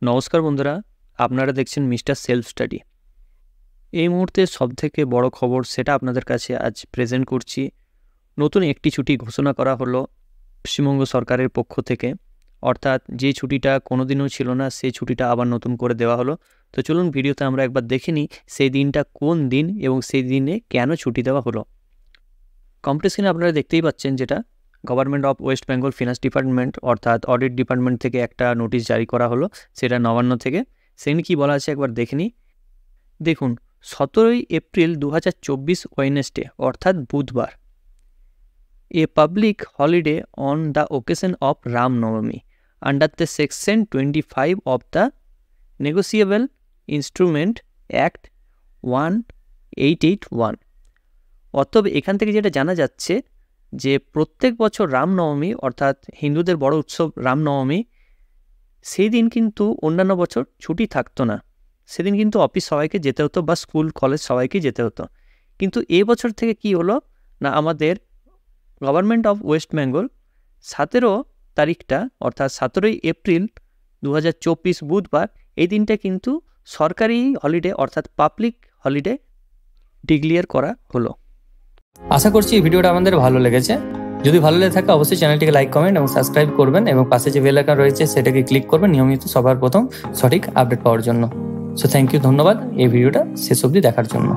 নমস্কার বন্ধুরা, আপনারা দেখছেন মিস্টার সেলফ স্টাডি। এই মুহূর্তে সবথেকে বড় খবর সেটা আপনাদের কাছে আজ প্রেজেন্ট করছি। নতুন একটি ছুটি ঘোষণা করা হলো পশ্চিমবঙ্গ সরকারের পক্ষ থেকে, অর্থাৎ যে ছুটিটা কোনোদিনও ছিল না সেই ছুটিটা আবার নতুন করে দেওয়া হলো। তো চলুন ভিডিওতে আমরা একবার দেখে নিই সেই দিনটা কোন দিন এবং সেই দিনে কেন ছুটি দেওয়া হলো। কম্পিটিশনে আপনারা দেখতেই পাচ্ছেন যেটা government of West Bengal finance department অর্থাৎ অডিট ডিপার্টমেন্ট থেকে একটা নোটিশ জারি করা হলো, সেটা নবান্ন থেকে। সেখানে কী বলা আছে একবার দেখে নিই। দেখুন, 17 এপ্রিল 2024 ওয়েডনেসডে অর্থাৎ বুধবার, a public holiday on the occasion of Ramnavami under the section 25 of the negotiable instrument act 1881। অতএব এখান থেকে যেটা জানা যাচ্ছে যে প্রত্যেক বছর রামনবমী অর্থাৎ হিন্দুদের বড় উৎসব রামনবমী, সেই দিন কিন্তু অন্যান্য বছর ছুটি থাকতো না। সেদিন কিন্তু অফিস সবাইকে যেতে হতো বা স্কুল কলেজ সবাইকে যেতে হতো। কিন্তু এবছর থেকে কি হলো না, আমাদের গভর্নমেন্ট অফ ওয়েস্ট বেঙ্গল 17 তারিখটা অর্থাৎ 17 এপ্রিল 2024 বুধবার, এই দিনটা কিন্তু সরকারি হলিডে অর্থাৎ পাবলিক হলিডে ডিক্লেয়ার করা হলো। আশা করছি এই ভিডিওটা আমাদের ভালো লেগেছে। যদি ভালো লেগে থাকে অবশ্যই চ্যানেলটিকে লাইক, কমেন্ট এবং সাবস্ক্রাইব করবেন এবং পাশে যে বেল আইকন রয়েছে সেটাকে ক্লিক করবেন নিয়মিত সবার প্রথম সঠিক আপডেট পাওয়ার জন্য। সো থ্যাংক ইউ, ধন্যবাদ এই ভিডিওটা শেষ অবধি দেখার জন্য।